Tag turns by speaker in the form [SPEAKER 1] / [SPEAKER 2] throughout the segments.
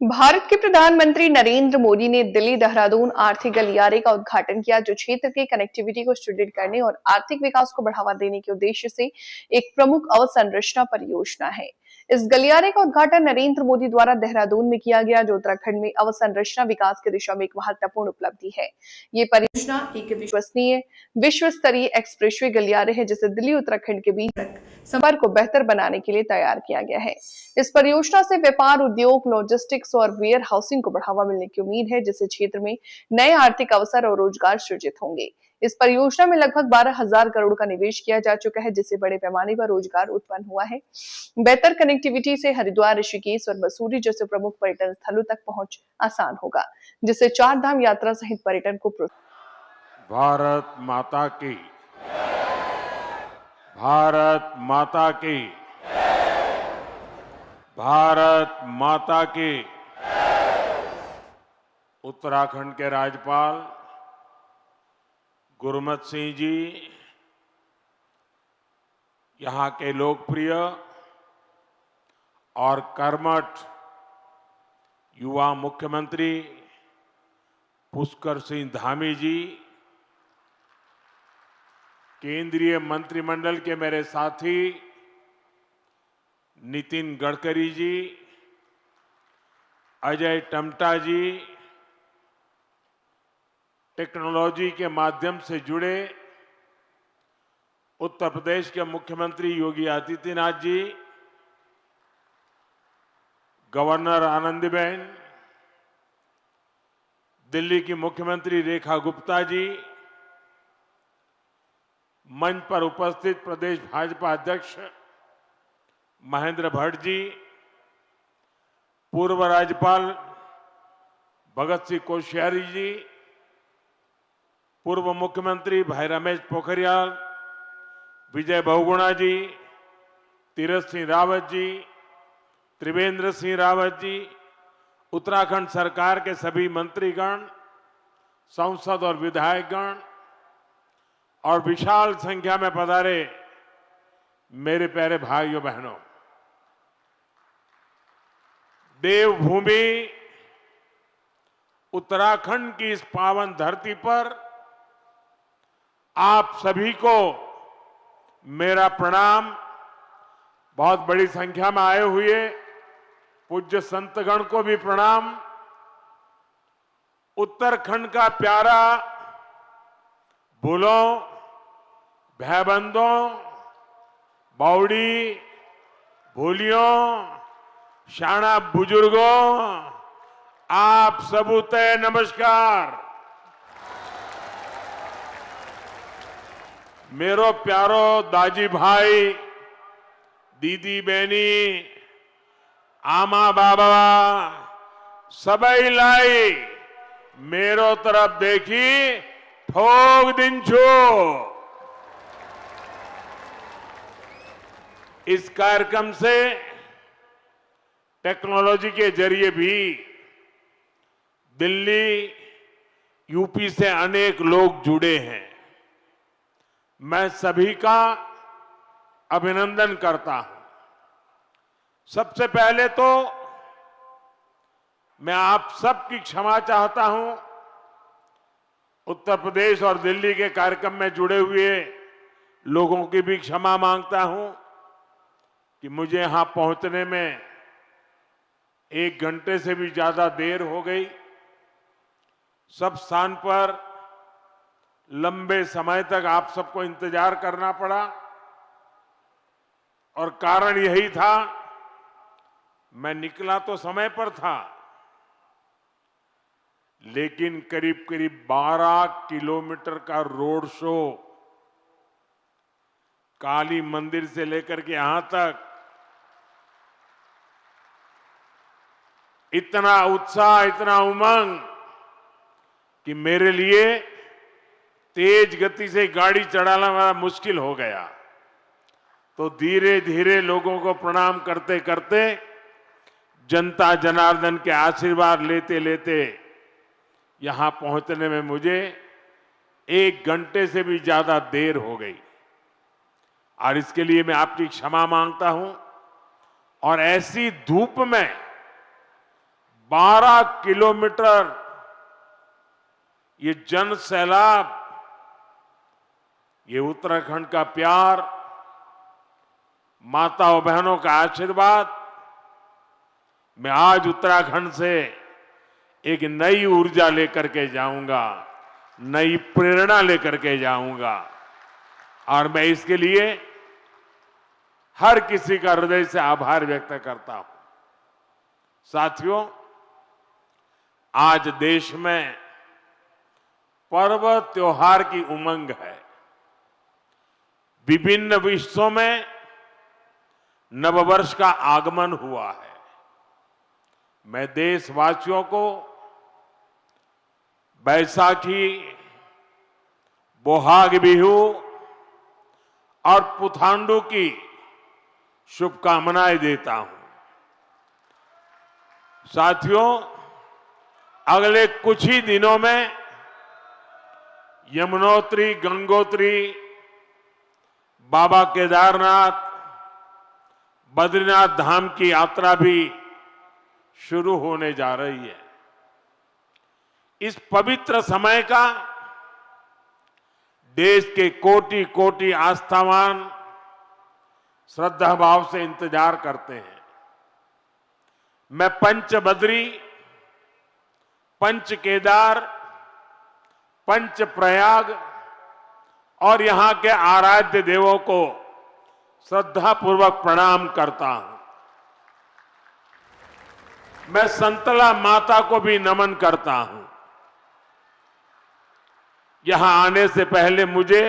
[SPEAKER 1] भारत के प्रधानमंत्री नरेंद्र मोदी ने दिल्ली देहरादून आर्थिक गलियारे का उद्घाटन किया, जो क्षेत्र के कनेक्टिविटी को सुदृढ़ करने और आर्थिक विकास को बढ़ावा देने के उद्देश्य से एक प्रमुख अवसंरचना परियोजना है। इस गलियारे का उद्घाटन नरेंद्र मोदी द्वारा देहरादून में किया गया, जो उत्तराखंड में अवसंरचना विकास की दिशा में एक महत्वपूर्ण उपलब्धि है। ये परियोजना एक विश्वसनीय विश्व स्तरीय एक्सप्रेसवे गलियारे है, जिसे दिल्ली उत्तराखंड के बीच संपर्क को बेहतर बनाने के लिए तैयार किया गया है। इस परियोजना से व्यापार, उद्योग, लॉजिस्टिक्स और वेयर हाउसिंग को बढ़ावा मिलने की उम्मीद है, जिससे क्षेत्र में नए आर्थिक अवसर और रोजगार सृजित होंगे। इस परियोजना में लगभग 12,000 करोड़ का निवेश किया जा चुका है, जिससे बड़े पैमाने पर रोजगार उत्पन्न हुआ है। बेहतर कनेक्टिविटी से हरिद्वार, ऋषिकेश और मसूरी जैसे प्रमुख पर्यटन स्थलों तक पहुंच आसान होगा, जिससे चार धाम यात्रा सहित पर्यटन को
[SPEAKER 2] भारत माता की, भारत माता की, भारत माता की। उत्तराखंड के राज्यपाल गुरमत सिंह जी, यहां के लोकप्रिय और कर्मठ युवा मुख्यमंत्री पुष्कर सिंह धामी जी, केंद्रीय मंत्रिमंडल के मेरे साथी नितिन गडकरी जी, अजय टम्टा जी, टेक्नोलॉजी के माध्यम से जुड़े उत्तर प्रदेश के मुख्यमंत्री योगी आदित्यनाथ जी, गवर्नर आनंदीबेन, दिल्ली की मुख्यमंत्री रेखा गुप्ता जी, मंच पर उपस्थित प्रदेश भाजपा अध्यक्ष महेंद्र भट्ट जी, पूर्व राज्यपाल भगत सिंह कोश्यारी जी, पूर्व मुख्यमंत्री भाई रमेश पोखरियाल, विजय बहुगुणा जी, तीरथ सिंह रावत जी, त्रिवेंद्र सिंह रावत जी, उत्तराखंड सरकार के सभी मंत्रीगण, सांसद और विधायकगण और विशाल संख्या में पधारे मेरे प्यारे भाइयों बहनों, देवभूमि उत्तराखंड की इस पावन धरती पर आप सभी को मेरा प्रणाम। बहुत बड़ी संख्या में आए हुए पूज्य संतगण को भी प्रणाम। उत्तराखंड का प्यारा भूलों, भैबंदों, बावड़ी, भूलियों, शाना बुजुर्गों, आप सबूते नमस्कार। मेरो प्यारो दाजी भाई, दीदी बहनी, आमा बाबा सबई लाई मेरो तरफ देखी ठोक दिन छो। इस कार्यक्रम से टेक्नोलॉजी के जरिए भी दिल्ली, यूपी से अनेक लोग जुड़े हैं। मैं सभी का अभिनंदन करता हूं। सबसे पहले तो मैं आप सबकी क्षमा चाहता हूं। उत्तर प्रदेश और दिल्ली के कार्यक्रम में जुड़े हुए लोगों की भी क्षमा मांगता हूं कि मुझे यहां पहुंचने में 1 घंटे से भी ज्यादा देर हो गई। सब स्थान पर लंबे समय तक आप सबको इंतजार करना पड़ा और कारण यही था, मैं निकला तो समय पर था, लेकिन करीब करीब 12 किलोमीटर का रोड शो काली मंदिर से लेकर के यहां तक, इतना उत्साह, इतना उमंग कि मेरे लिए तेज गति से गाड़ी चलाना बड़ा मुश्किल हो गया। तो धीरे धीरे लोगों को प्रणाम करते करते, जनता जनार्दन के आशीर्वाद लेते लेते यहां पहुंचने में मुझे 1 घंटे से भी ज्यादा देर हो गई और इसके लिए मैं आपकी क्षमा मांगता हूं। और ऐसी धूप में 12 किलोमीटर ये जन सैलाब, ये उत्तराखंड का प्यार, माताओं बहनों का आशीर्वाद, मैं आज उत्तराखंड से एक नई ऊर्जा लेकर के जाऊंगा, नई प्रेरणा लेकर के जाऊंगा और मैं इसके लिए हर किसी का हृदय से आभार व्यक्त करता हूं। साथियों, आज देश में पर्व त्योहार की उमंग है। विभिन्न विश्वों में नववर्ष का आगमन हुआ है। मैं देशवासियों को बैसाखी, बोहाग बिहू और पुथांडु की शुभकामनाएं देता हूं। साथियों, अगले कुछ ही दिनों में यमुनोत्री, गंगोत्री, बाबा केदारनाथ, बद्रीनाथ धाम की यात्रा भी शुरू होने जा रही है। इस पवित्र समय का देश के कोटि कोटि आस्थावान श्रद्धा भाव से इंतजार करते हैं। मैं पंच बद्री, पंच केदार, पंच प्रयाग और यहां के आराध्य देवों को श्रद्धापूर्वक प्रणाम करता हूं। मैं संतला माता को भी नमन करता हूं। यहां आने से पहले मुझे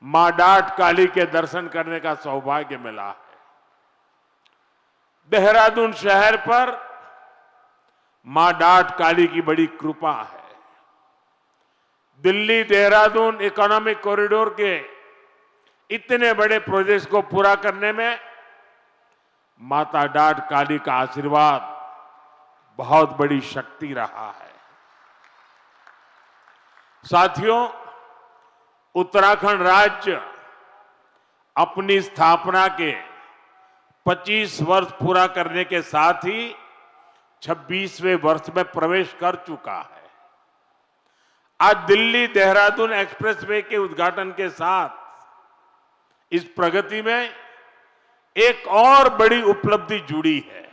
[SPEAKER 2] मां डाट काली के दर्शन करने का सौभाग्य मिला है। देहरादून शहर पर मां डाट काली की बड़ी कृपा है। दिल्ली देहरादून इकोनॉमिक कॉरिडोर के इतने बड़े प्रोजेक्ट्स को पूरा करने में माता डाट काली का आशीर्वाद बहुत बड़ी शक्ति रहा है। साथियों, उत्तराखंड राज्य अपनी स्थापना के 25 वर्ष पूरा करने के साथ ही 26वें वर्ष में प्रवेश कर चुका है। आज दिल्ली देहरादून एक्सप्रेसवे के उद्घाटन के साथ इस प्रगति में एक और बड़ी उपलब्धि जुड़ी है।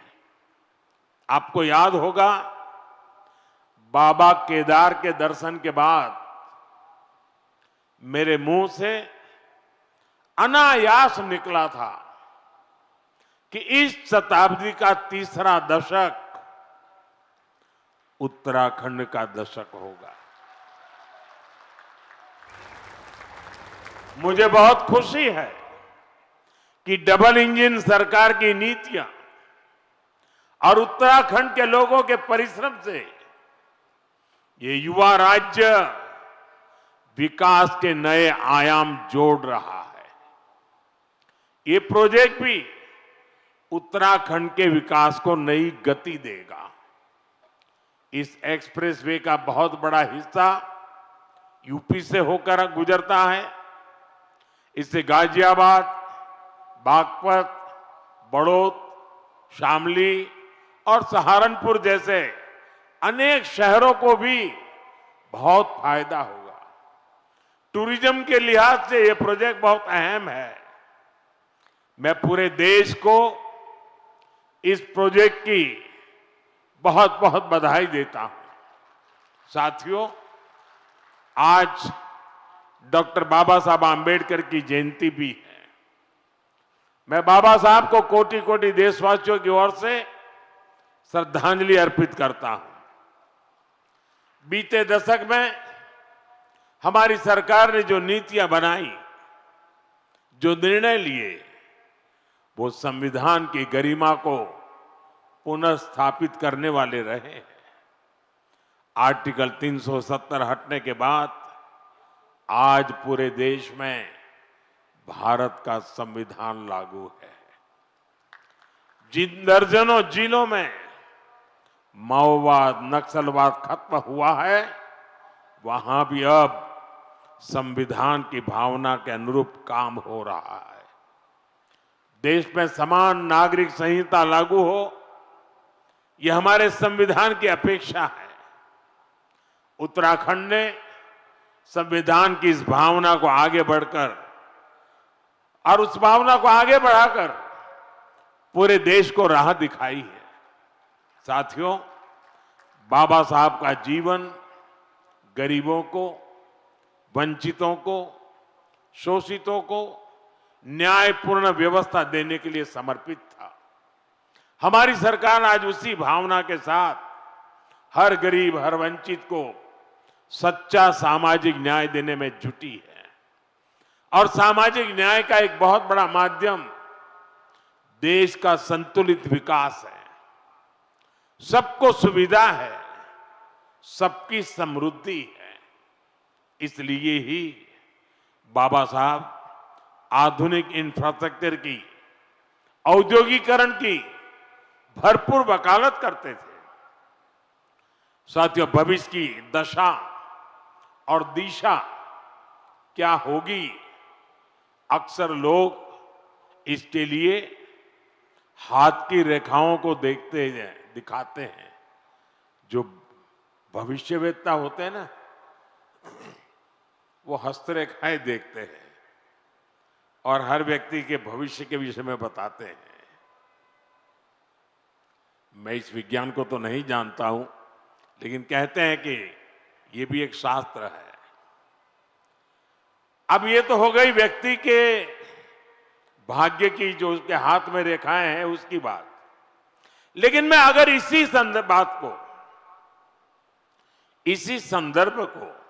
[SPEAKER 2] आपको याद होगा, बाबा केदार के दर्शन के बाद मेरे मुंह से अनायास निकला था कि इस शताब्दी का तीसरा दशक उत्तराखंड का दशक होगा। मुझे बहुत खुशी है कि डबल इंजन सरकार की नीतियां और उत्तराखंड के लोगों के परिश्रम से ये युवा राज्य विकास के नए आयाम जोड़ रहा है। ये प्रोजेक्ट भी उत्तराखंड के विकास को नई गति देगा। इस एक्सप्रेसवे का बहुत बड़ा हिस्सा यूपी से होकर गुजरता है। इससे गाजियाबाद, बागपत, बड़ौद, शामली और सहारनपुर जैसे अनेक शहरों को भी बहुत फायदा होगा। टूरिज्म के लिहाज से यह प्रोजेक्ट बहुत अहम है। मैं पूरे देश को इस प्रोजेक्ट की बहुत बहुत बधाई देता हूं। साथियों, आज डॉक्टर बाबा साहब आंबेडकर की जयंती भी है। मैं बाबा साहब को कोटि कोटि देशवासियों की ओर से श्रद्धांजलि अर्पित करता हूं। बीते दशक में हमारी सरकार ने जो नीतियां बनाई, जो निर्णय लिए, वो संविधान की गरिमा को पुनः स्थापित करने वाले रहे हैं। आर्टिकल 370 हटने के बाद आज पूरे देश में भारत का संविधान लागू है। जिन दर्जनों जिलों में माओवाद, नक्सलवाद खत्म हुआ है, वहां भी अब संविधान की भावना के अनुरूप काम हो रहा है। देश में समान नागरिक संहिता लागू हो, ये हमारे संविधान की अपेक्षा है। उत्तराखंड ने संविधान की इस भावना को आगे बढ़कर और उस भावना को आगे बढ़ाकर पूरे देश को राह दिखाई है। साथियों, बाबा साहब का जीवन गरीबों को, वंचितों को, शोषितों को न्यायपूर्ण व्यवस्था देने के लिए समर्पित था। हमारी सरकार आज उसी भावना के साथ हर गरीब, हर वंचित को सच्चा सामाजिक न्याय देने में जुटी है। और सामाजिक न्याय का एक बहुत बड़ा माध्यम देश का संतुलित विकास है। सबको सुविधा है, सबकी समृद्धि है। इसलिए ही बाबा साहब आधुनिक इंफ्रास्ट्रक्चर की, औद्योगिकरण की भरपूर वकालत करते थे। साथियों, भविष्य की दशा और दिशा क्या होगी, अक्सर लोग इसके लिए हाथ की रेखाओं को दिखाते हैं। जो भविष्यवेत्ता होते हैं ना, वो हस्तरेखाएं देखते हैं और हर व्यक्ति के भविष्य के विषय में बताते हैं। मैं इस विज्ञान को तो नहीं जानता हूं, लेकिन कहते हैं कि ये भी एक शास्त्र है। अब ये तो हो गई व्यक्ति के भाग्य की, जो उसके हाथ में रेखाएं हैं उसकी बात। लेकिन मैं अगर इसी संदर्भ को